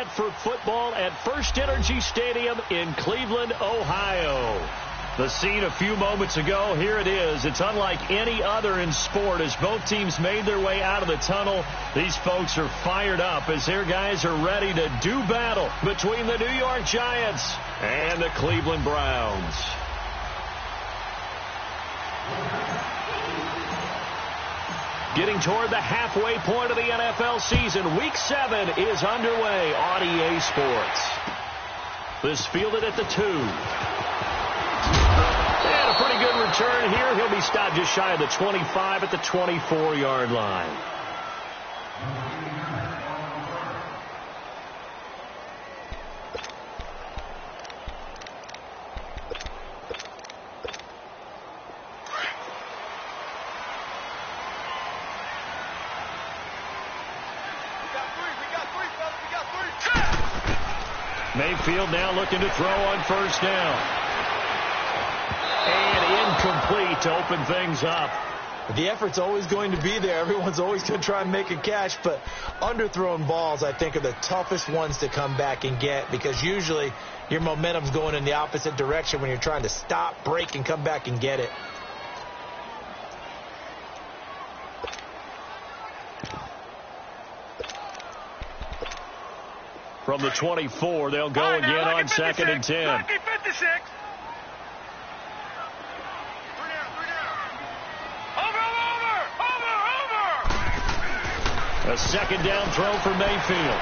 set for football at First Energy Stadium in Cleveland, Ohio. The scene a few moments ago, here it is. It's unlike any other in sport as both teams made their way out of the tunnel. These folks are fired up as their guys are ready to do battle between the New York Giants and the Cleveland Browns. Getting toward the halfway point of the NFL season, Week 7 is underway on EA Sports. This fielded at the 2. And a pretty good return here. He'll be stopped just shy of the 25 at the 24-yard line. Mayfield now looking to throw on first down. And incomplete to open things up. The effort's always going to be there. Everyone's always going to try and make a catch, but underthrown balls, I think, are the toughest ones to come back and get because usually your momentum's going in the opposite direction when you're trying to stop, break, and come back and get it. From the 24, they'll go again on 2nd and 10. A second down throw for Mayfield.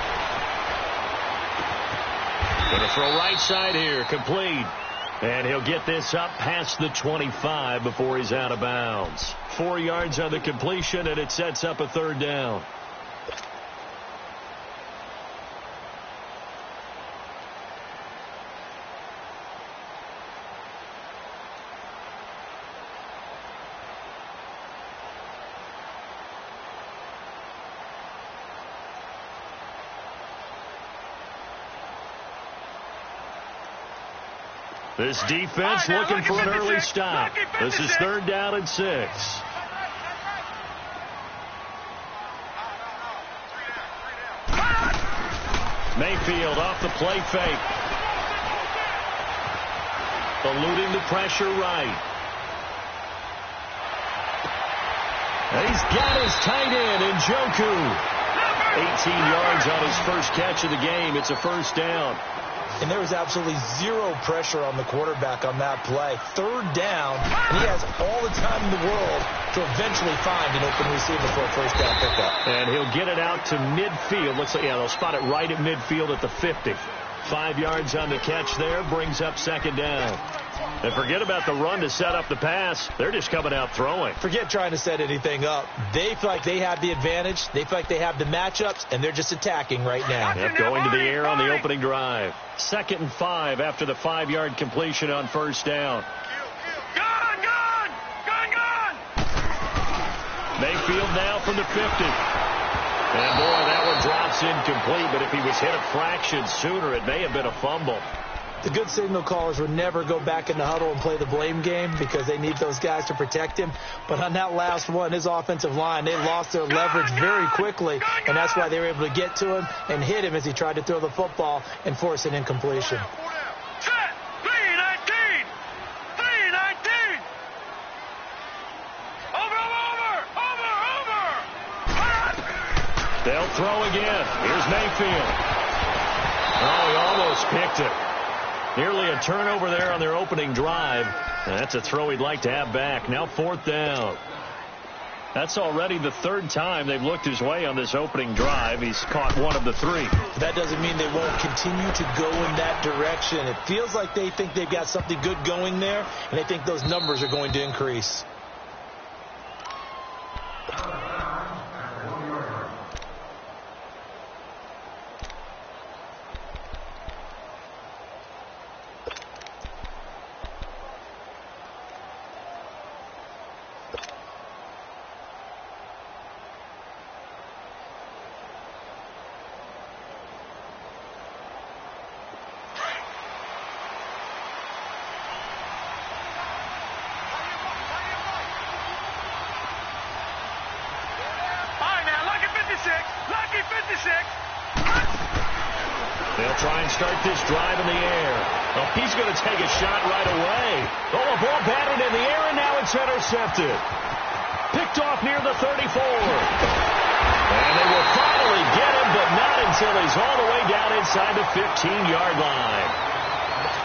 Going to throw right side here, complete. And he'll get this up past the 25 before he's out of bounds. 4 yards on the completion, and it sets up a third down. This defense looking for an early stop. This is 3rd down and 6. Mayfield off the play fake. Eluding the pressure right. And he's got his tight end in Njoku. 18 yards on his first catch of the game. It's a first down. And there was absolutely zero pressure on the quarterback on that play. 3rd down, and he has all the time in the world to eventually find an open receiver for a first down pickup. And he'll get it out to midfield. Looks like, yeah, they'll spot it right at midfield at the 50. 5 yards on the catch there, brings up 2nd down. And forget about the run to set up the pass. They're just coming out throwing. Forget trying to set anything up. They feel like they have the advantage. They feel like they have the matchups, and they're just attacking right now. Yep, going to the air on the opening drive. 2nd and 5 after the 5-yard completion on first down. Gone! Mayfield now from the 50. And boy, that one drops incomplete, but if he was hit a fraction sooner, it may have been a fumble. The good signal callers would never go back in the huddle and play the blame game because they need those guys to protect him. But on that last one, his offensive line, they lost their leverage very quickly, and that's why they were able to get to him and hit him as he tried to throw the football and force an incompletion. Set! 319! 319! Over! They'll throw again. Here's Mayfield. Oh, he almost picked it. Nearly a turnover there on their opening drive. And that's a throw he'd like to have back. Now 4th down. That's already the 3rd time they've looked his way on this opening drive. He's caught 1 of the 3. That doesn't mean they won't continue to go in that direction. It feels like they think they've got something good going there, and they think those numbers are going to increase. They'll try and start this drive in the air. Oh, he's going to take a shot right away. Oh, a ball batted in the air, and now it's intercepted. Picked off near the 34. And they will finally get him, but not until he's all the way down inside the 15-yard line.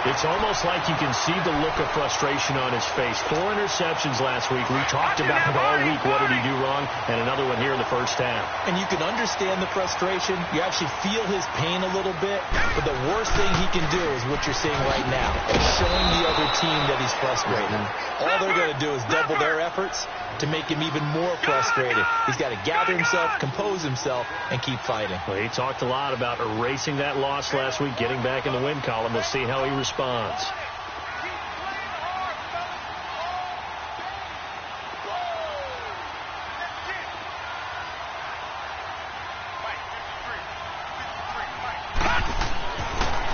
It's almost like you can see the look of frustration on his face. 4 interceptions last week. We talked about it all week. What did he do wrong? And another one here in the first half. And you can understand the frustration. You actually feel his pain a little bit. But the worst thing he can do is what you're seeing right now. Showing the other team that he's frustrated. All they're going to do is double their efforts to make him even more frustrated. He's got to gather himself, compose himself, and keep fighting. Well, he talked a lot about erasing that loss last week, getting back in the win column. We'll see how he responds.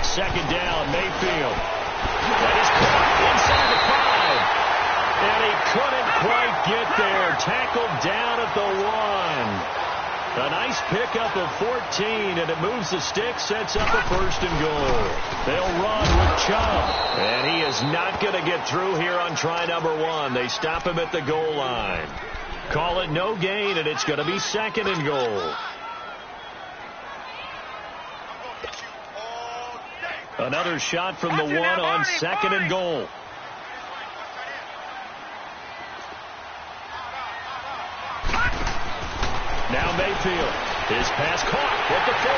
Second down, Mayfield. That is caught inside the 5. And he couldn't quite get there. Tackled down at the 1. A nice pickup of 14, and it moves the stick, sets up a first and goal. They'll run with Chubb, and he is not going to get through here on try number 1. They stop him at the goal line. Call it no gain, and it's going to be second and goal. Another shot from the 1 on second and goal. Now Mayfield. His pass caught at the 4.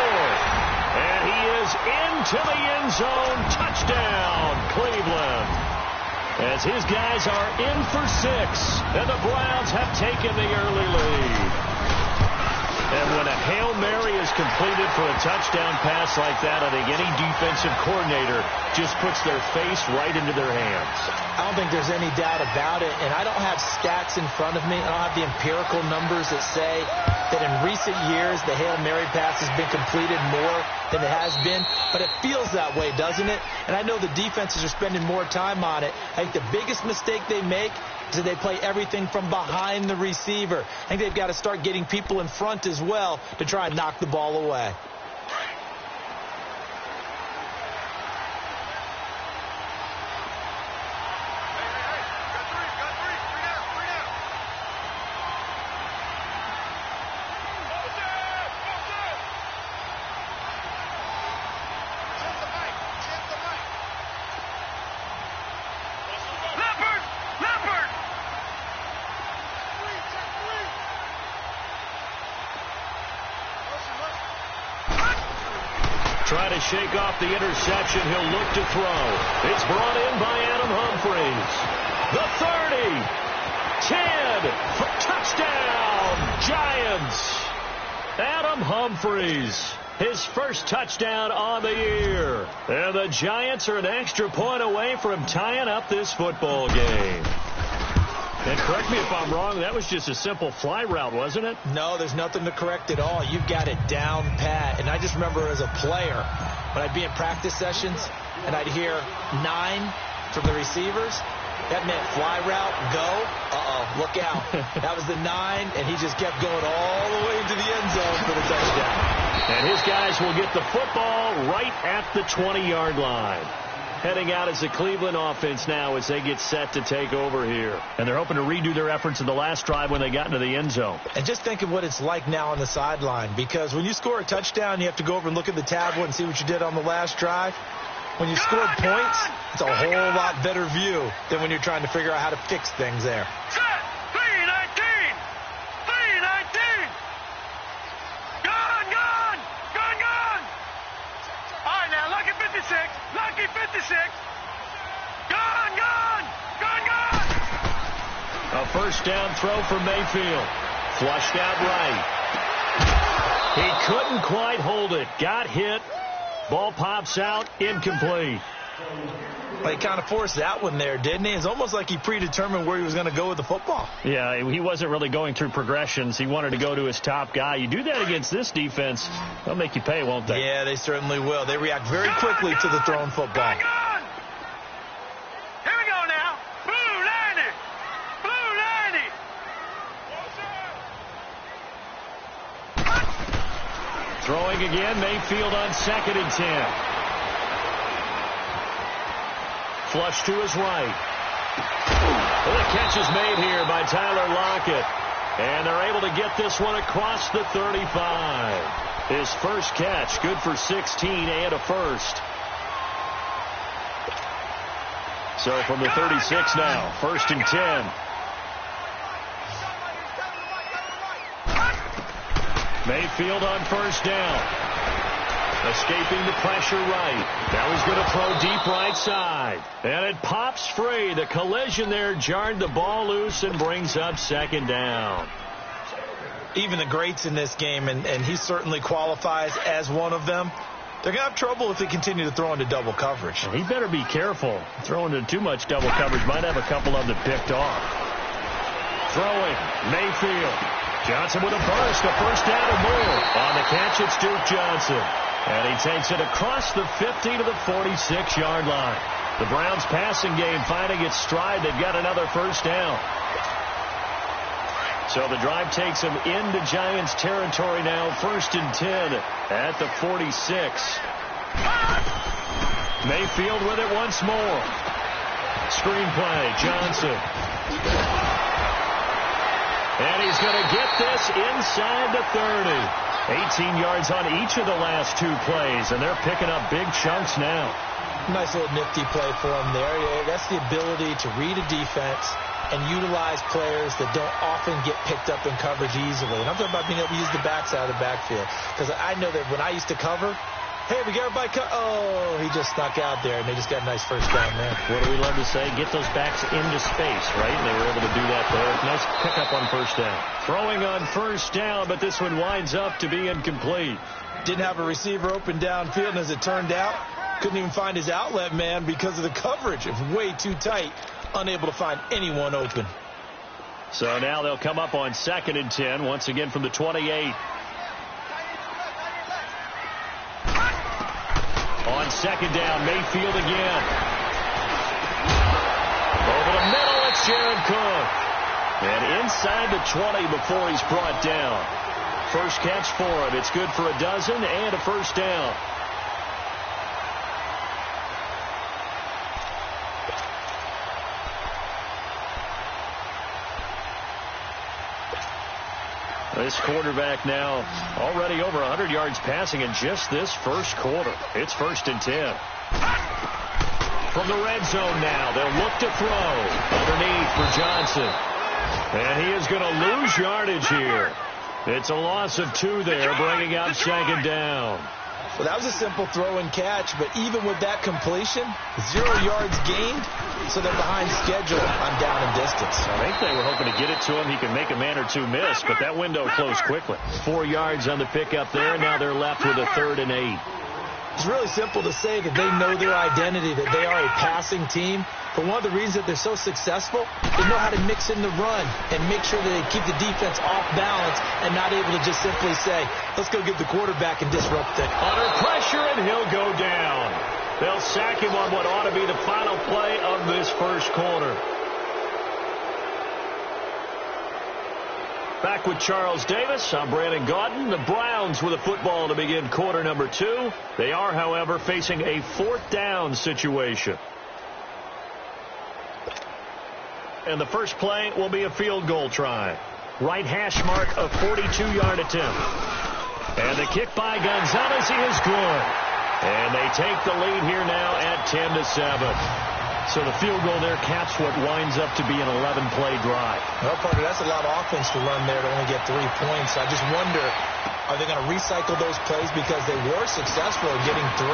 And he is into the end zone. Touchdown, Cleveland. As his guys are in for 6. And the Browns have taken the early lead. And when a Hail Mary is completed for a touchdown pass like that, I think any defensive coordinator just puts their face right into their hands. I don't think there's any doubt about it, and I don't have stats in front of me. I don't have the empirical numbers that say that in recent years the Hail Mary pass has been completed more than it has been, but it feels that way, doesn't it? And I know the defenses are spending more time on it. I think the biggest mistake they make is that they play everything from behind the receiver. I think they've got to start getting people in front as well to try and knock the ball away. Try to shake off the interception. He'll look to throw. It's brought in by Adam Humphries. The 30. 10. For touchdown, Giants. Adam Humphries. His first touchdown on the year. And the Giants are an extra point away from tying up this football game. And correct me if I'm wrong, that was just a simple fly route, wasn't it? No, there's nothing to correct at all. You've got it down pat. And I just remember as a player, when I'd be in practice sessions, and I'd hear 9 from the receivers, that meant fly route, go, look out. That was the 9, and he just kept going all the way into the end zone for the touchdown. And his guys will get the football right at the 20-yard line. Heading out as the Cleveland offense now as they get set to take over here. And they're hoping to redo their efforts in the last drive when they got into the end zone. And just think of what it's like now on the sideline, because when you score a touchdown, you have to go over and look at the tablet and see what you did on the last drive. When you scored points, it's a whole lot better view than when you're trying to figure out how to fix things there. Set. 319. 319. Gone. All right, now, lucky 56. Lucky 56. Gone. A first down throw for Mayfield. Flushed out right. He couldn't quite hold it. Got hit. Ball pops out. Incomplete. Well, he kind of forced that one there, didn't he? It's almost like he predetermined where he was going to go with the football. Yeah, he wasn't really going through progressions. He wanted to go to his top guy. You do that against this defense, they'll make you pay, won't they? Yeah, they certainly will. They react very quickly to the thrown football. Here we go now. Blue 90. Blue 90. Throwing Throwing again, Mayfield on 2nd and 10. Flush to his right. Well, the catch is made here by Tyler Lockett. And they're able to get this one across the 35. His first catch, good for 16 and a first. So from the 36 now, 1st and 10. Mayfield on 1st down. Escaping the pressure right. Now he's going to throw deep right side. And it pops free. The collision there jarred the ball loose and brings up 2nd down. Even the greats in this game, and he certainly qualifies as one of them, they're going to have trouble if they continue to throw into double coverage. He better be careful. Throwing into too much double coverage might have a couple of them picked off. Throwing, Mayfield. Johnson with a burst, a first down or more. On the catch, it's Duke Johnson. And he takes it across the 50 to the 46-yard line. The Browns passing game finding its stride. They've got another first down. So the drive takes him into Giants territory now. 1st and 10 at the 46. Mayfield with it once more. Screenplay, Johnson. And he's going to get this inside the 30. 18 yards on each of the last 2 plays, and they're picking up big chunks now. Nice little nifty play for him there. Yeah, that's the ability to read a defense and utilize players that don't often get picked up in coverage easily. And I'm talking about being able to use the backside of the backfield. Because I know that when I used to cover, hey, we got everybody oh, he just snuck out there, and they just got a nice first down there. What do we love to say? Get those backs into space, right? And they were able to do that there. Nice pickup on first down. Throwing on first down, but this one winds up to be incomplete. Didn't have a receiver open downfield, and as it turned out, couldn't even find his outlet man because of the coverage. It was way too tight. Unable to find anyone open. So now they'll come up on 2nd and 10, once again from the 28. On 2nd down, Mayfield again. Over the middle, it's Jared Cook. And inside the 20 before he's brought down. First catch for him. It's good for a dozen and a first down. This quarterback now already over 100 yards passing in just this first quarter. It's 1st and 10. From the red zone now, they'll look to throw. Underneath for Johnson. And he is going to lose yardage here. It's a loss of 2 there, bringing up 2nd down. Well, that was a simple throw and catch, but even with that completion, 0 yards gained, so they're behind schedule on down and distance. I think they were hoping to get it to him. He could make a man or 2 miss, but that window closed quickly. 4 yards on the pickup there. Now they're left with a 3rd and 8. It's really simple to say that they know their identity, that they are a passing team. But one of the reasons that they're so successful, they know how to mix in the run and make sure that they keep the defense off balance and not able to just simply say, let's go get the quarterback and disrupt it. Under pressure, and he'll go down. They'll sack him on what ought to be the final play of this first quarter. Back with Charles Davis. I'm Brandon Gaudin. The Browns with a football to begin quarter number 2. They are, however, facing a 4th down situation. And the first play will be a field goal try. Right hash mark, a 42-yard attempt. And the kick by Gonzalez is good. And they take the lead here now at 10-7. So the field goal there caps what winds up to be an 11-play drive. Well, Parker, that's a lot of offense to run there to only get 3 points. I just wonder, are they going to recycle those plays because they were successful in getting 3?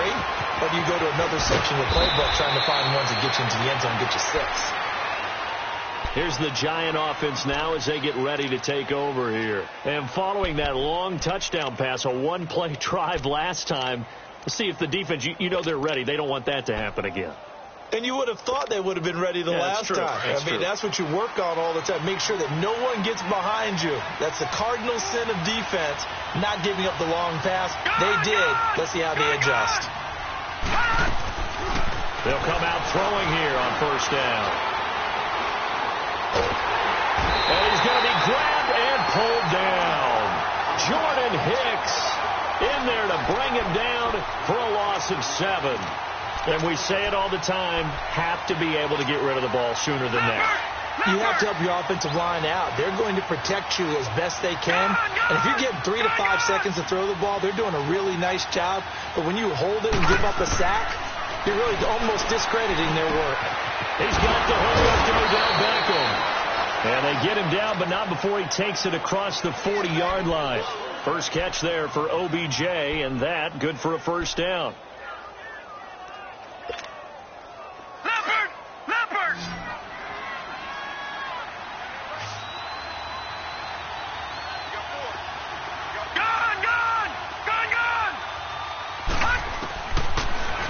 Or do you go to another section of the playbook trying to find ones that get you into the end zone and get you 6? Here's the Giant offense now as they get ready to take over here. And following that long touchdown pass, a 1-play drive last time, we'll see if the defense, you know they're ready. They don't want that to happen again. And you would have thought they would have been ready the last time. That's what you work on all the time. Make sure that no one gets behind you. That's the cardinal sin of defense, not giving up the long pass. They did. Let's see how they adjust. They'll come out throwing here on first down. And he's going to be grabbed and pulled down. Jordan Hicks in there to bring him down for a loss of 7. And we say it all the time, have to be able to get rid of the ball sooner than that. You have to help your offensive line out. They're going to protect you as best they can. And if you're getting 3 to 5 seconds to throw the ball, they're doing a really nice job. But when you hold it and give up a sack, you're really almost discrediting their work. He's got the hold up to Odell Beckham. And they get him down, but not before he takes it across the 40-yard line. First catch there for OBJ, and that good for a first down.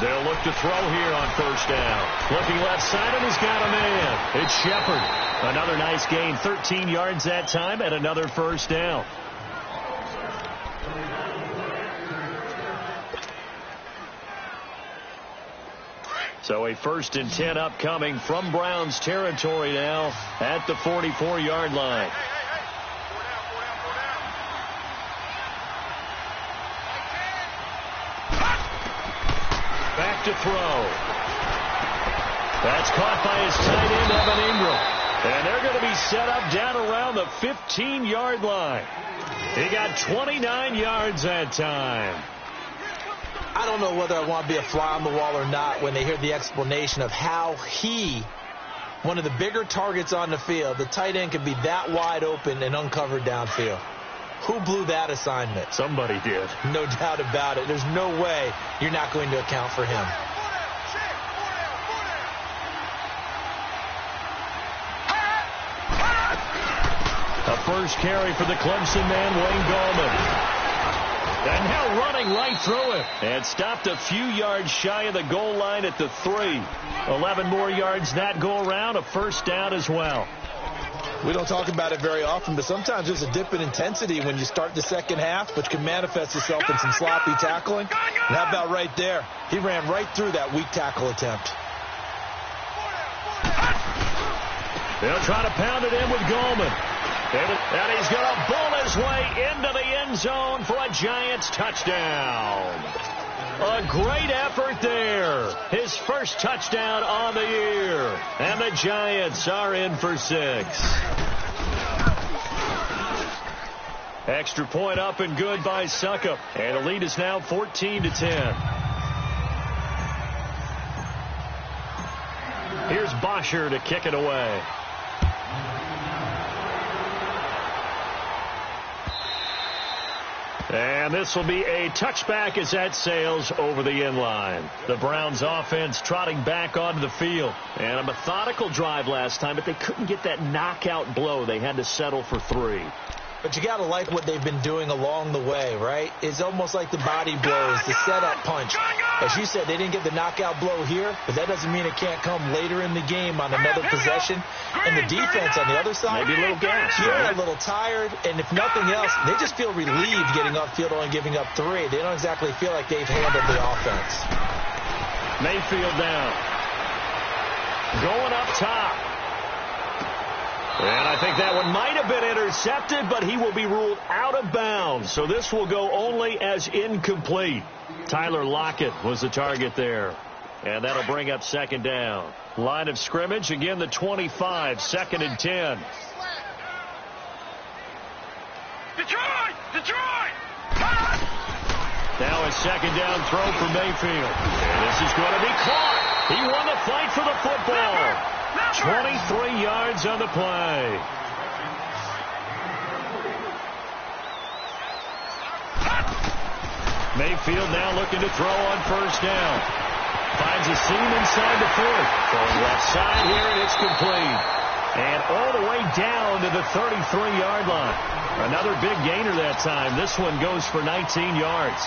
They'll look to throw here on first down. Looking left side, and he's got a man. It's Shepard. Another nice gain, 13 yards that time, and another first down. So a 1st and 10 upcoming from Browns territory now at the 44-yard line. Back to throw. That's caught by his tight end, Evan Ingram. And they're going to be set up down around the 15-yard line. He got 29 yards that time. I don't know whether I want to be a fly on the wall or not when they hear the explanation of how one of the bigger targets on the field, the tight end could be that wide open and uncovered downfield. Who blew that assignment? Somebody did. No doubt about it. There's no way you're not going to account for him. A first carry for the Clemson man, Wayne Gallman. And now running right through it. And stopped a few yards shy of the goal line at the 3. 11 more yards that go around. A first down as well. We don't talk about it very often, but sometimes there's a dip in intensity when you start the second half, which can manifest itself in some sloppy tackling. And how about right there? He ran right through that weak tackle attempt. They'll try to pound it in with Gallman. And he's going to bull his way into the end zone for a Giants touchdown. A great effort there. His first touchdown on the year. And the Giants are in for 6. Extra point up and good by Suckup. And the lead is now 14-10. Here's Bosher to kick it away. And this will be a touchback as that sails over the end line. The Browns offense trotting back onto the field. And a methodical drive last time, but they couldn't get that knockout blow. They had to settle for 3. But you got to like what they've been doing along the way, right? It's almost like the body blows, the setup punch. As you said, they didn't get the knockout blow here, but that doesn't mean it can't come later in the game on another possession. And the defense on the other side, maybe a little gas, right? A little tired, and if nothing else, they just feel relieved getting upfield, only giving up 3. They don't exactly feel like they've handled the offense. Mayfield down. Going up top. And I think that one might have been intercepted, but he will be ruled out of bounds. So this will go only as incomplete. Tyler Lockett was the target there. And that'll bring up second down. Line of scrimmage, again the 25, 2nd and 10. Detroit! Now a second down throw for Mayfield. And this is going to be caught. He won the fight for the football. 23 yards on the play. Mayfield now looking to throw on first down. Finds a seam inside the 40. Going left side here, and it's complete. And all the way down to the 33-yard line. Another big gainer that time. This one goes for 19 yards.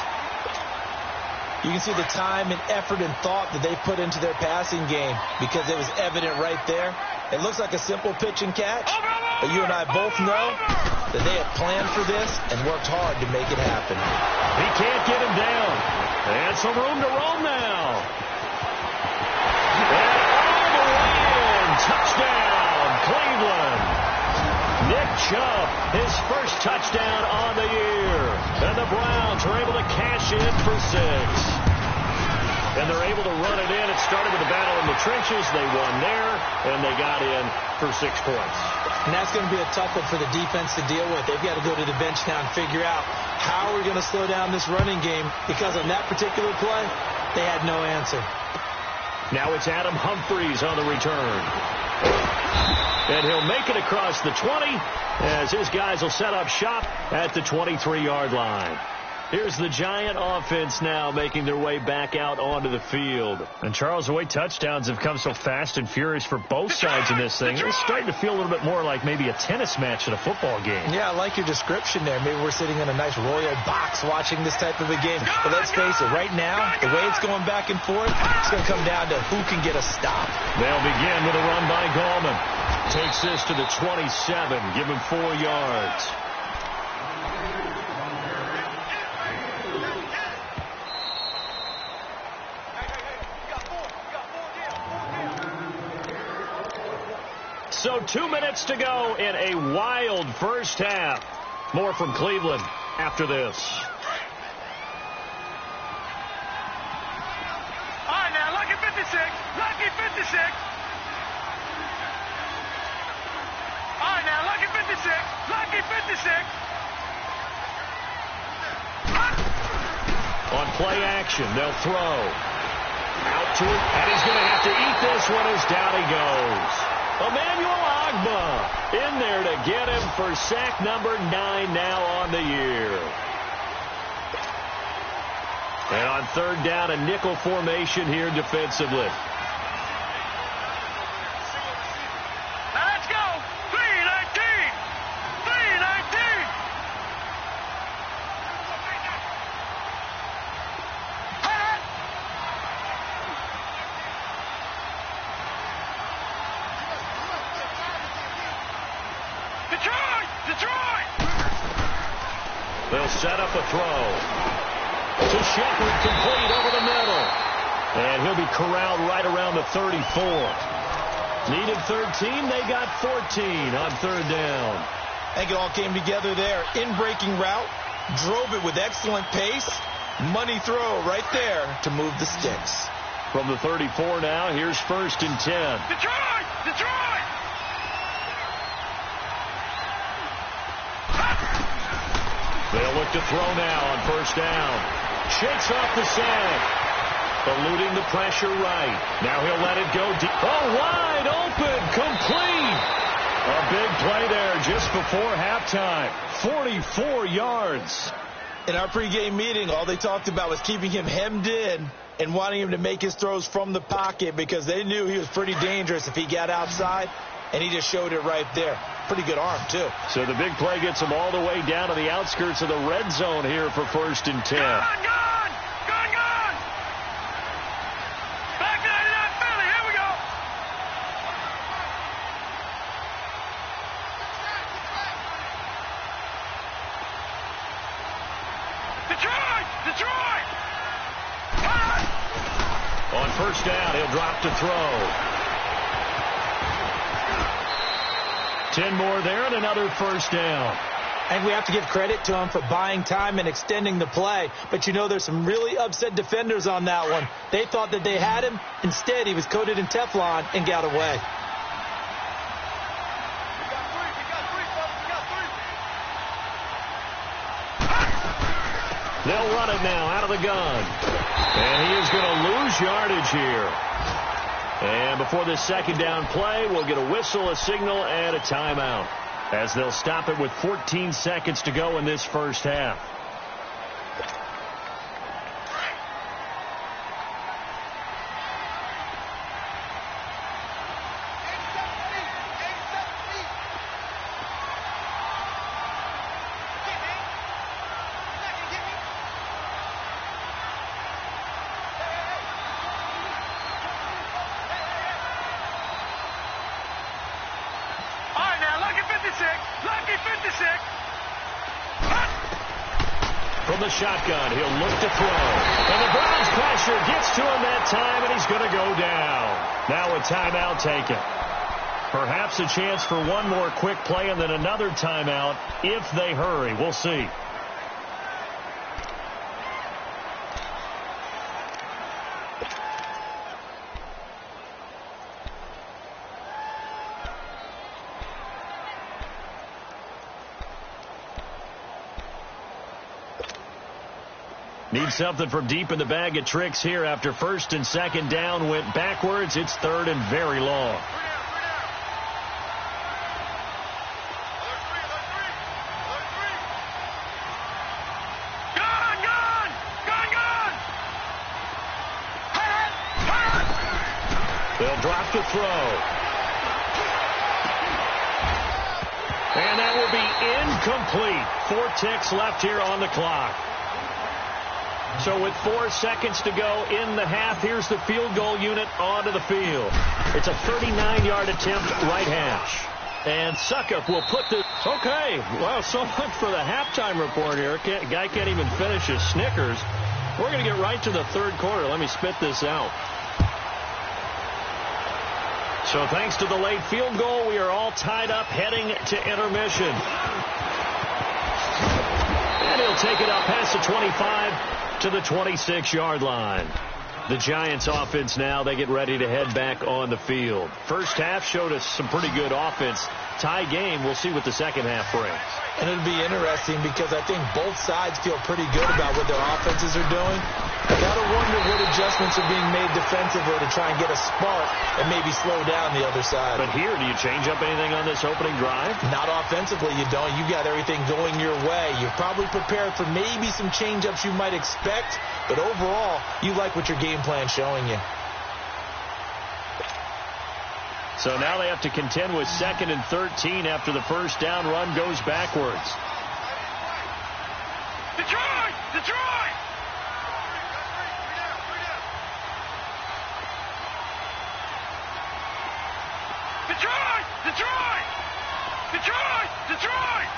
You can see the time and effort and thought that they put into their passing game because it was evident right there. It looks like a simple pitch and catch, but you and I both know that they have planned for this and worked hard to make it happen. He can't get him down. And some room to roam now. And all the way in. Touchdown, Cleveland. Nick Chubb, his first touchdown on the year. And the Browns are able to cash in for 6. And they're able to run it in. It started with a battle in the trenches. They won there, and they got in for 6 points. And that's going to be a tough one for the defense to deal with. They've got to go to the bench now and figure out how we're going to slow down this running game, because on that particular play, they had no answer. Now it's Adam Humphries on the return. And he'll make it across the 20 as his guys will set up shop at the 23-yard line. Here's the Giant offense now making their way back out onto the field. And Charles, the way touchdowns have come so fast and furious for both sides in this thing, it's starting to feel a little bit more like maybe a tennis match at a football game. Yeah, I like your description there. Maybe we're sitting in a nice royal box watching this type of a game. But let's face it, right now, the way it's going back and forth, it's going to come down to who can get a stop. They'll begin with a run by Gallman. Takes this to the 27, give him 4 yards. So 2 minutes to go in a wild first half. More from Cleveland after this. All right, now, lucky 56. Lucky 56. All right, now, lucky 56. Lucky 56. On play action, they'll throw. Out to it, and he's going to have to eat this one as down he goes. Emmanuel Ogbah in there to get him for sack number 9 now on the year. And on third down, a nickel formation here defensively. Now let's go. 3-19. 3-19. Detroit! They'll set up a throw. To Shepard, complete over the middle. And he'll be corralled right around the 34. Needed 13, they got 14 on third down. I think it all came together there. In-breaking route, drove it with excellent pace. Money throw right there to move the sticks. From the 34 now, here's 1st and 10. Detroit! Detroit! They'll look to throw now on first down. Shakes off the sack. Eluding the pressure right. Now he'll let it go deep. Oh, wide open. Complete. A big play there just before halftime. 44 yards. In our pregame meeting, all they talked about was keeping him hemmed in and wanting him to make his throws from the pocket because they knew he was pretty dangerous if he got outside, and he just showed it right there. Pretty good arm, too. So the big play gets him all the way down to the outskirts of the red zone here for 1st and 10. Gone! Back to 99 Philly. Here we go. Detroit! On first down, he'll drop to throw. 10 more there and another first down. And we have to give credit to him for buying time and extending the play. But you know, there's some really upset defenders on that one. They thought that they had him. Instead, he was coated in Teflon and got away. They'll run it now out of the gun. And he is going to lose yardage here. And before this second down play, we'll get a whistle, a signal, and a timeout, as they'll stop it with 14 seconds to go in this first half. From the shotgun, he'll look to throw. And the Browns pressure gets to him that time, and he's going to go down. Now a timeout taken. Perhaps a chance for one more quick play and then another timeout if they hurry. We'll see. Need something from deep in the bag of tricks here after first and second down went backwards. It's third and very long. They'll drop the throw. And that will be incomplete. 4 ticks left here on the clock. So with 4 seconds to go in the half, here's the field goal unit onto the field. It's a 39-yard attempt, right hash. And Suckup will put the... Okay, well, so much for the halftime report here. Guy can't even finish his Snickers. We're going to get right to the third quarter. Let me spit this out. So thanks to the late field goal, we are all tied up heading to intermission. And he'll take it up past the 25 to the 26-yard line. The Giants offense now, they get ready to head back on the field. First half showed us some pretty good offense. Tie game, we'll see what the second half brings. And it'll be interesting because I think both sides feel pretty good about what their offenses are doing. I gotta wonder what adjustments are being made defensively to try and get a spark and maybe slow down the other side. But here, do you change up anything on this opening drive? Not offensively, you don't. You got everything going your way. You're probably prepared for maybe some change-ups you might expect, but overall, you like what your game plan's showing you. So now they have to contend with 2nd and 13 after the first down run goes backwards. Detroit! Detroit! Detroit! Detroit! Detroit! Detroit!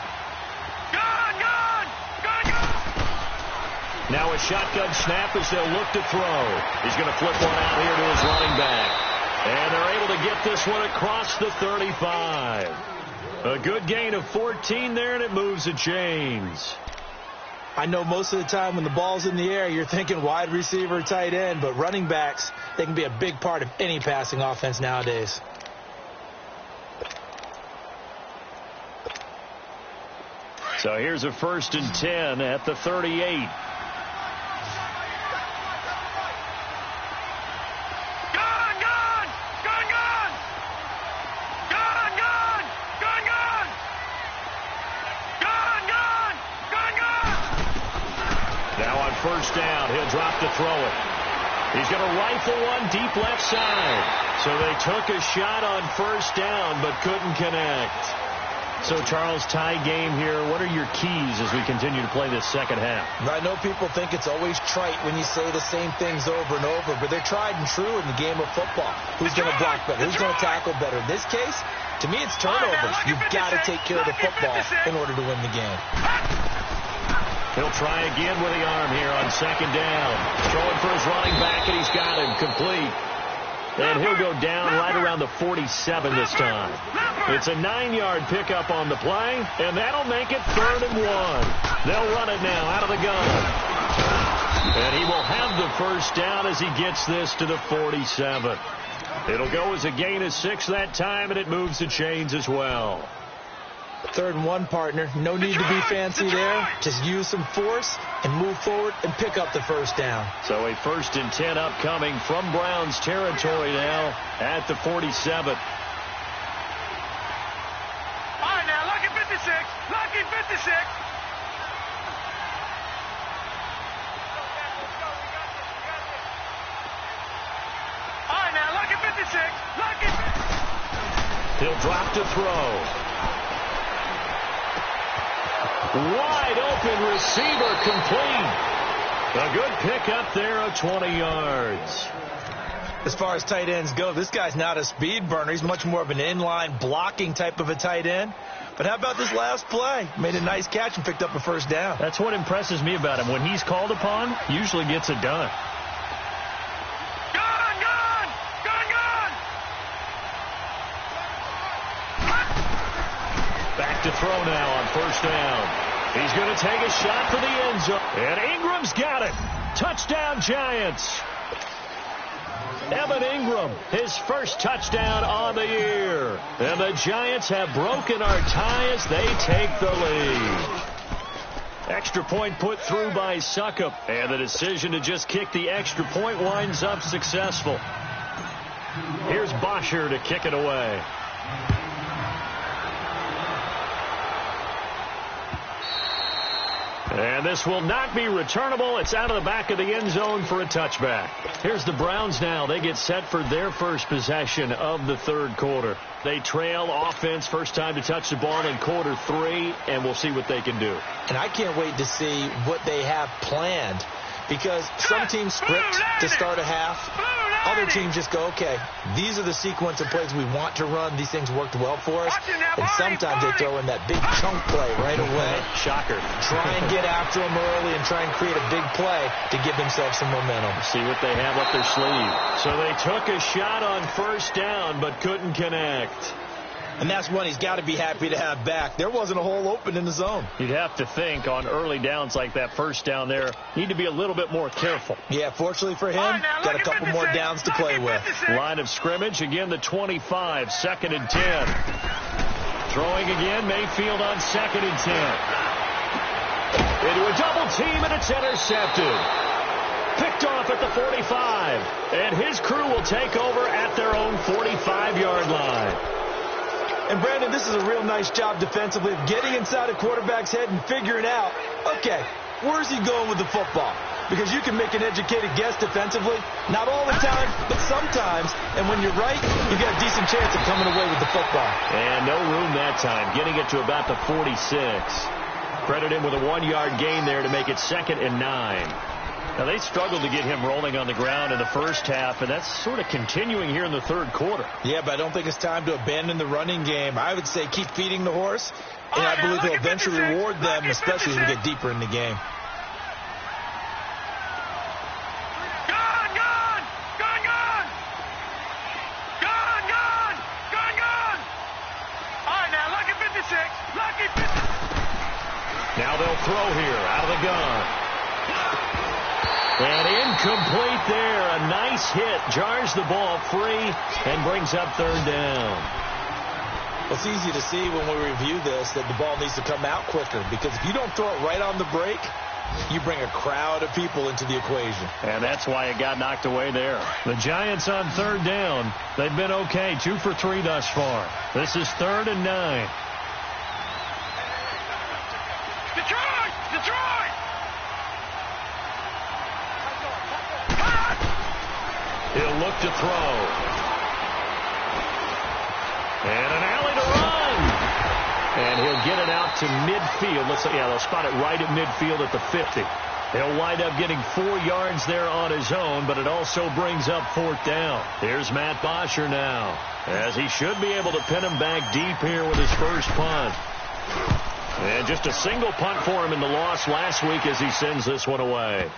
Gone! Gone! Gone! Gone! Now a shotgun snap as they'll look to throw. He's going to flip one out here to his running back. And they're able to get this one across the 35. A good gain of 14 there, and it moves the chains. I know most of the time when the ball's in the air, you're thinking wide receiver, tight end, but running backs, they can be a big part of any passing offense nowadays. So here's a 1st and 10 at the 38. First down, he'll drop to throw it. He's going to rifle one deep left side. So they took a shot on first down, but couldn't connect. So, Charles, tie game here. What are your keys as we continue to play this second half? I know people think it's always trite when you say the same things over and over, but they're tried and true in the game of football. Who's going to block better? Who's going to tackle better? In this case, to me, it's turnovers. You've got to take care of the football in order to win the game. He'll try again with the arm here on second down. Throwing for his running back, and he's got him complete. And he'll go down right around the 47 this time. It's a 9-yard pickup on the play, and that'll make it 3rd and 1. They'll run it now out of the gun. And he will have the first down as he gets this to the 47. It'll go as a gain of 6 that time, and it moves the chains as well. 3rd and 1, partner. No need to be fancy there. Just use some force and move forward and pick up the first down. So a 1st and 10 upcoming from Browns territory now at the 47. All right, now, lucky 56. Lucky 56. All right, now, lucky 56. Lucky. He'll drop to throw. Wide open receiver complete. A good pickup there of 20 yards. As far as tight ends go, this guy's not a speed burner. He's much more of an inline blocking type of a tight end. But how about this last play? Made a nice catch and picked up a first down. That's what impresses me about him. When he's called upon, usually gets it done. to throw now on first down. He's going to take a shot for the end zone. And Ingram's got it. Touchdown, Giants. Evan Ingram, his first touchdown on the year. And the Giants have broken our tie as they take the lead. Extra point put through by Succop. And the decision to just kick the extra point winds up successful. Here's Bosher to kick it away. And this will not be returnable. It's out of the back of the end zone for a touchback. Here's the Browns now. They get set for their first possession of the third quarter. They trail offense, first time to touch the ball in quarter 3, and we'll see what they can do. And I can't wait to see what they have planned, because some teams script to start a half. Other teams just go, okay, these are the sequence of plays we want to run. These things worked well for us. And sometimes they throw in that big chunk play right away. Shocker. Try and get after them early and try and create a big play to give themselves some momentum. See what they have up their sleeve. So they took a shot on first down but couldn't connect. And that's one he's got to be happy to have back. There wasn't a hole open in the zone. You'd have to think on early downs like that first down there, need to be a little bit more careful. Yeah, fortunately for him, got a couple more downs to play with. Line of scrimmage, again the 25, 2nd and 10. Throwing again, Mayfield on 2nd and 10. Into a double team, and it's intercepted. Picked off at the 45. And his crew will take over at their own 45-yard line. And, Brandon, this is a real nice job defensively of getting inside a quarterback's head and figuring out, okay, where's he going with the football? Because you can make an educated guess defensively. Not all the time, but sometimes. And when you're right, you got a decent chance of coming away with the football. And no room that time, getting it to about the 46. Credit him with a 1-yard gain there to make it 2nd and 9. Now, they struggled to get him rolling on the ground in the first half, and that's sort of continuing here in the third quarter. Yeah, but I don't think it's time to abandon the running game. I would say keep feeding the horse, and I believe he'll eventually reward them, especially as we get deeper in the game. Now they'll throw here out of the gun. And incomplete there. A nice hit. Jars the ball free and brings up 3rd down. Well, it's easy to see when we review this that the ball needs to come out quicker, because if you don't throw it right on the break, you bring a crowd of people into the equation. And that's why it got knocked away there. The Giants on 3rd down. They've been okay. 2 for 3 thus far. This is 3rd and 9. He'll look to throw. And an alley to run. And he'll get it out to midfield. They'll spot it right at midfield at the 50. He'll wind up getting 4 yards there on his own, but it also brings up 4th down. Here's Matt Bosher now, as he should be able to pin him back deep here with his first punt. And just a single punt for him in the loss last week as he sends this one away.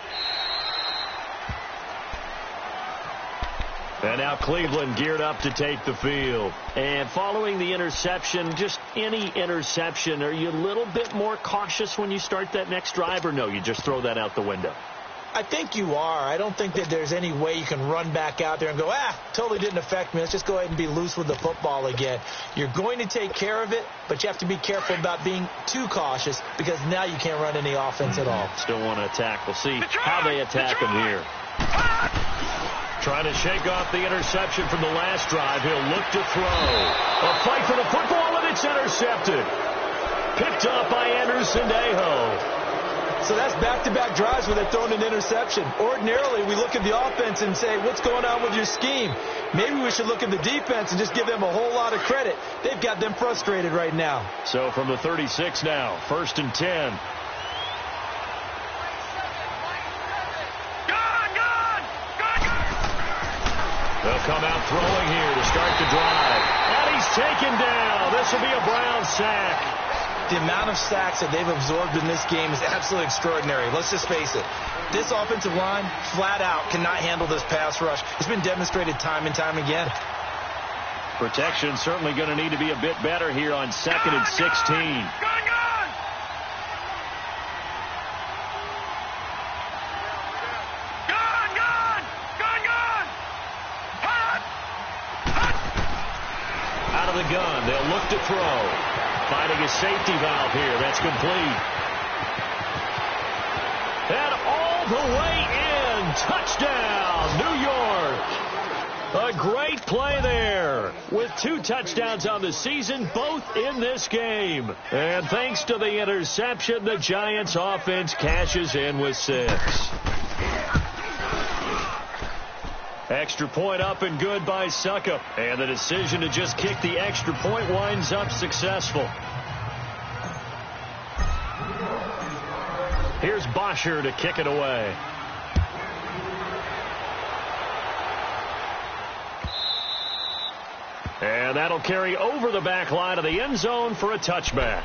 And now Cleveland geared up to take the field. And following the interception, just any interception, are you a little bit more cautious when you start that next drive, or no, you just throw that out the window? I think you are. I don't think that there's any way you can run back out there and go, totally didn't affect me. Let's just go ahead and be loose with the football again. You're going to take care of it, but you have to be careful about being too cautious, because now you can't run any offense at all. Still want to attack. We'll see how they attack him here. Trying to shake off the interception from the last drive. He'll look to throw. A fight for the football, and it's intercepted. Picked up by Anderson Aho. So that's back-to-back drives where they're throwing an interception. Ordinarily, we look at the offense and say, what's going on with your scheme? Maybe we should look at the defense and just give them a whole lot of credit. They've got them frustrated right now. So from the 36 now, 1st and 10. They'll come out throwing here to start the drive. And he's taken down. This will be a Brown sack. The amount of sacks that they've absorbed in this game is absolutely extraordinary. Let's just face it. This offensive line, flat out, cannot handle this pass rush. It's been demonstrated time and time again. Protection certainly going to need to be a bit better here on 2nd and 16. Out of the gun. They'll look to throw. Finding a safety valve here. That's complete. And all the way in. Touchdown, New York. A great play there with 2 touchdowns on the season, both in this game. And thanks to the interception, the Giants offense cashes in with 6. Extra point up and good by Suckup. And the decision to just kick the extra point winds up successful. Here's Bosher to kick it away. And that'll carry over the back line of the end zone for a touchback.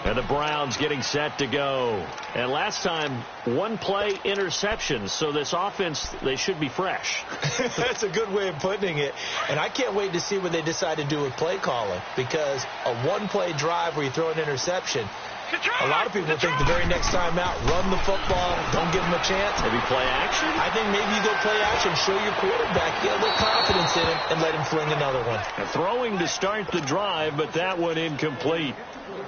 And the Browns getting set to go. And last time, 1 play interceptions. So this offense, they should be fresh. That's a good way of putting it. And I can't wait to see what they decide to do with play calling. Because a 1-play drive where you throw an interception, a lot of people think the very next time out, run the football, don't give them a chance. Maybe play action? I think maybe you go play action, show your quarterback, get a little confidence in him, and let him fling another one. And throwing to start the drive, but that one incomplete.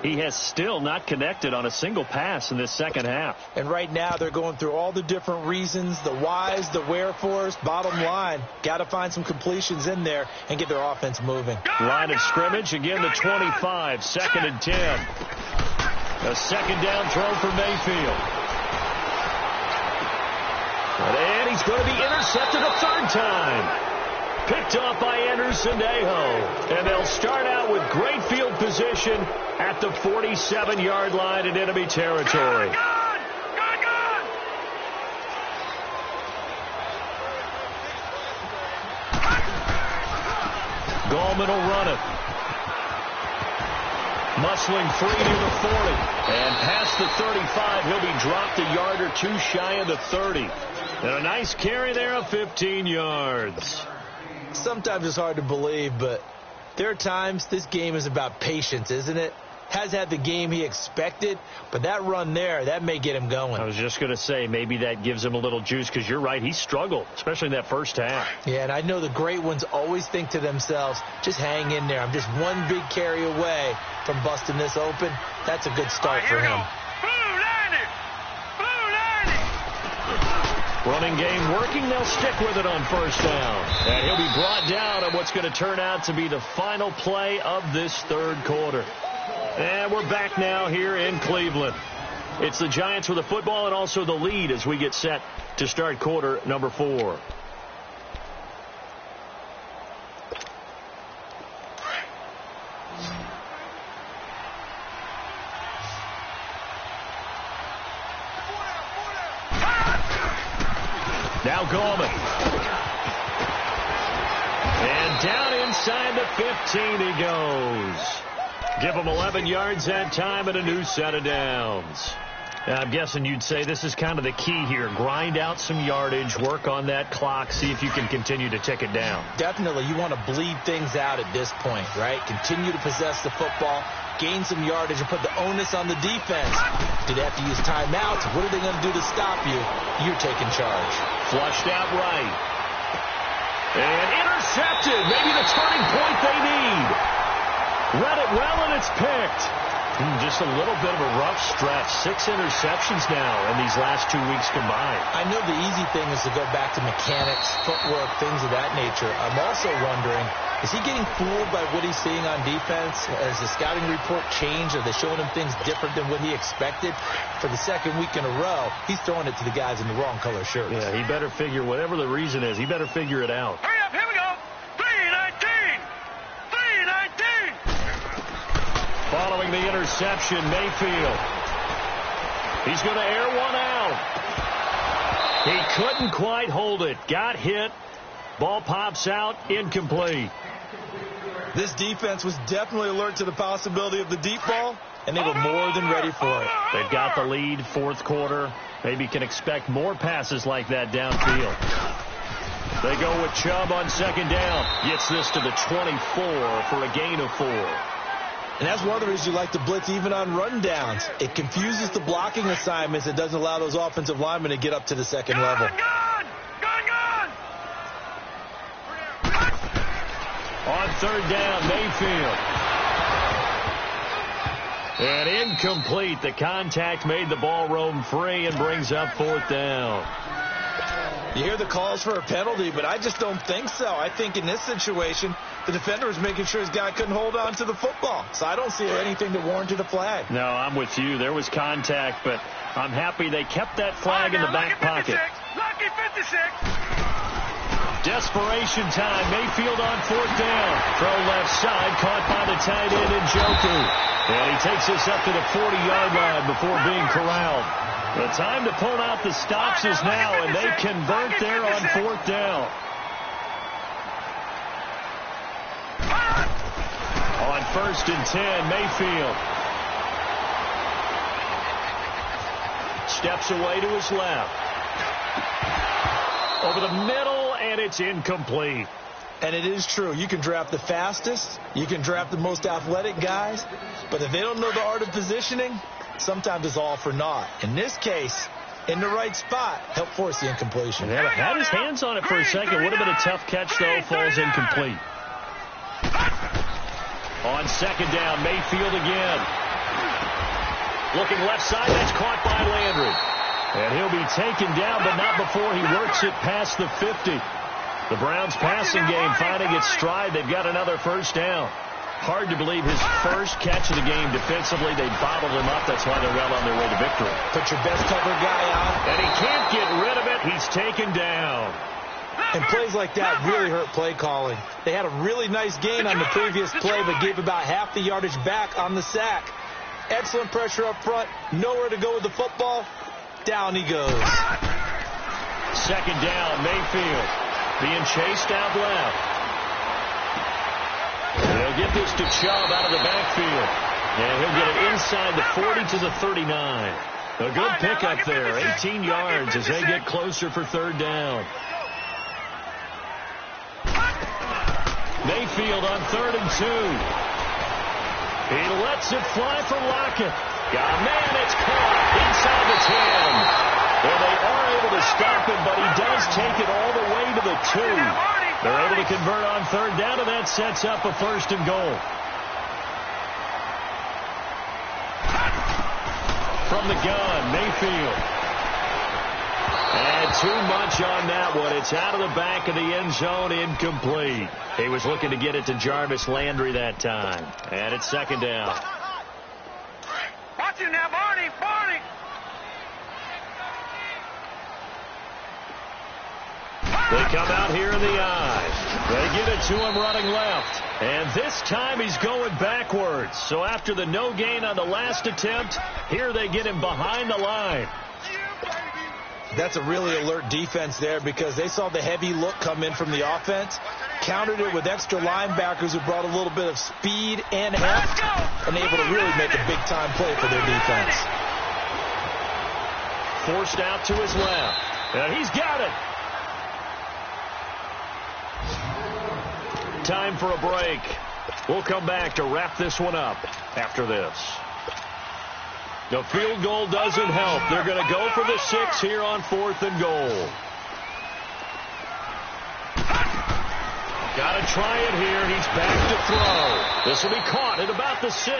He has still not connected on a single pass in this second half. And right now they're going through all the different reasons, the whys, the wherefores. Bottom line, got to find some completions in there and get their offense moving. Line of scrimmage, again the 25, 2nd and 10. A second down throw for Mayfield. And he's going to be intercepted a 3rd time. Picked off by Anderson-Aho. And they'll start out with great field position at the 47-yard line in enemy territory. Gallman will run it. Muscling free near the 40. And past the 35, he'll be dropped a yard or 2 shy of the 30. And a nice carry there of 15 yards. Sometimes it's hard to believe, but there are times this game is about patience, isn't it? Has had the game he expected, but that run there, that may get him going. I was just going to say, maybe that gives him a little juice, because you're right, he struggled, especially in that first half. Yeah, and I know the great ones always think to themselves, just hang in there. I'm just 1 big carry away from busting this open. That's a good start for him. Running game working. They'll stick with it on 1st down. And he'll be brought down on what's going to turn out to be the final play of this 3rd quarter. And we're back now here in Cleveland. It's the Giants with the football and also the lead as we get set to start quarter number 4. Now Gallman. And down inside the 15 he goes. Give him 11 yards that time and a new set of downs. I'm guessing you'd say this is kind of the key here. Grind out some yardage, work on that clock, see if you can continue to tick it down. Definitely. You want to bleed things out at this point, right? Continue to possess the football, gain some yardage, and put the onus on the defense. Do they have to use timeouts? What are they going to do to stop you? You're taking charge. Flushed out right. And intercepted. Maybe the turning point they need. Read it well, and it's picked. Just a little bit of a rough stretch. 6 interceptions now in these last 2 weeks combined. I know the easy thing is to go back to mechanics, footwork, things of that nature. I'm also wondering, is he getting fooled by what he's seeing on defense? Has the scouting report changed? Are they showing him things different than what he expected? For the 2nd week in a row, he's throwing it to the guys in the wrong color shirts. Yeah, he better figure, whatever the reason is, he better figure it out. Hurry up, here we go. 3-19. 3-19. Following the interception, Mayfield. He's going to air one out. He couldn't quite hold it. Got hit. Ball pops out. Incomplete. This defense was definitely alert to the possibility of the deep ball, and they were more than ready for it. They've got the lead, 4th quarter. Maybe can expect more passes like that downfield. They go with Chubb on second down. Gets this to the 24 for a gain of 4. And that's one of the reasons you like to blitz even on run downs. It confuses the blocking assignments. It doesn't allow those offensive linemen to get up to the second level. On third down, Mayfield. And incomplete. The contact made the ball roam free and brings up fourth down. You hear the calls for a penalty, but I just don't think so. I think in this situation, the defender was making sure his guy couldn't hold on to the football. So I don't see anything that warranted a flag. No, I'm with you. There was contact, but I'm happy they kept that flag in the back pocket. Lucky 56. Desperation time. Mayfield on fourth down. Throw left side, caught by the tight end in Njoku. And he takes this up to the 40-yard line before being corralled. The time to pull out the stops is now, and they convert there on fourth down. On first and 10, Mayfield steps away to his left. Over the middle, and it's incomplete. And it is true. You can draft the fastest. You can draft the most athletic guys. But if they don't know the art of positioning, sometimes it's all for naught. In this case, in the right spot, helped force the incompletion. Yeah, had his hands on it for a second. Would have been a tough catch, though. Falls incomplete. On second down, Mayfield again. Looking left side. That's caught by Landry. And he'll be taken down, but not before he works it past the 50. The Browns passing game finding its stride. They've got another first down. Hard to believe his first catch of the game defensively. They bottled him up. That's why they're well on their way to victory. Put your best cover guy out. And he can't get rid of it. He's taken down. And plays like that really hurt play calling. They had a really nice gain on the previous play, but gave about half the yardage back on the sack. Excellent pressure up front. Nowhere to go with the football. Down he goes. Second down, Mayfield being chased out left. They'll get this to Chubb out of the backfield. And he'll get it inside the 40 to the 39. A good pickup there, 18 yards as they get closer for third down. Mayfield on 3rd and 2. He lets it fly for Lockett. Got a man, it's caught inside the 10. Well, they are able to stop him, but he does take it all the way to the 2. They're able to convert on third down, and that sets up a first and goal. From the gun, Mayfield. And too much on that one. It's out of the back of the end zone, incomplete. He was looking to get it to Jarvis Landry that time. And it's second down. Watch him now, Barney. Barney. They come out here in the eye. They give it to him running left. And this time he's going backwards. So after the no gain on the last attempt, here they get him behind the line. That's a really alert defense there because they saw the heavy look come in from the offense, countered it with extra linebackers who brought a little bit of speed and heft, and able to really make a big-time play for their defense. Forced out to his left. And he's got it. Time for a break. We'll come back to wrap this one up after this. The field goal doesn't help. They're going to go for the 6 here on 4th and goal. Got to try it here. He's back to throw. This will be caught at about the 6.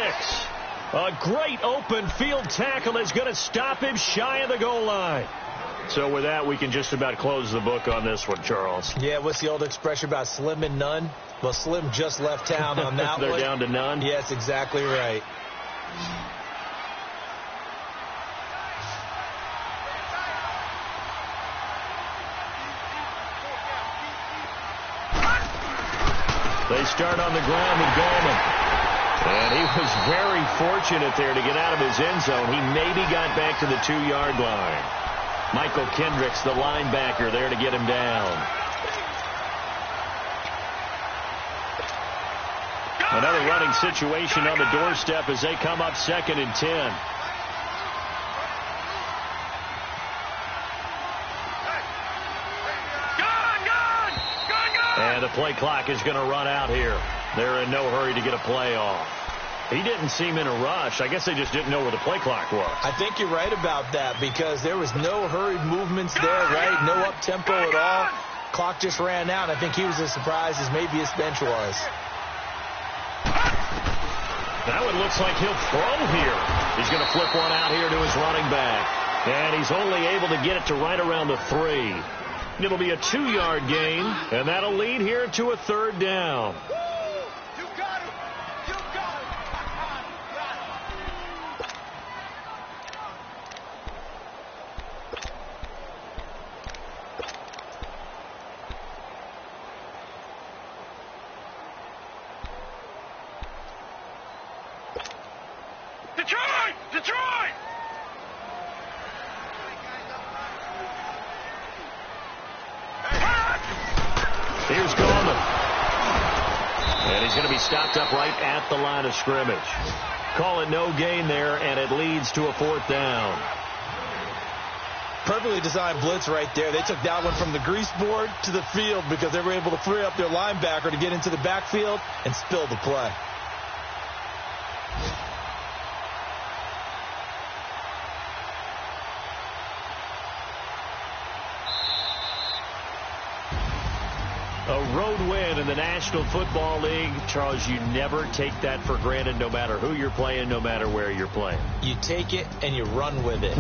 A great open field tackle is going to stop him shy of the goal line. So with that, we can just about close the book on this one, Charles. Yeah, what's the old expression about slim and none? Well, Slim just left town on that They're one. down to none? Yes, exactly right. They start on the ground with Gallman. And he was very fortunate there to get out of his end zone. He maybe got back to the 2-yard line. Michael Kendricks, the linebacker, there to get him down. Another running situation on the doorstep as they come up 2nd and 10. And the play clock is going to run out here. They're in no hurry to get a play off. He didn't seem in a rush. I guess they just didn't know where the play clock was. I think you're right about that because there was no hurried movements there, right? No up-tempo at all. Clock just ran out. I think he was as surprised as maybe his bench was. Now it looks like he'll throw here. He's going to flip one out here to his running back. And he's only able to get it to right around the 3. It'll be a 2-yard gain, and that'll lead here to a 3rd down. Detroit! Detroit! Here's Gorman. And he's going to be stopped up right at the line of scrimmage. Call it no gain there, and it leads to a 4th down. Perfectly designed blitz right there. They took that one from the grease board to the field because they were able to free up their linebacker to get into the backfield and spill the play. A road win in the National Football League. Charles, you never take that for granted no matter who you're playing, no matter where you're playing. You take it and you run with it.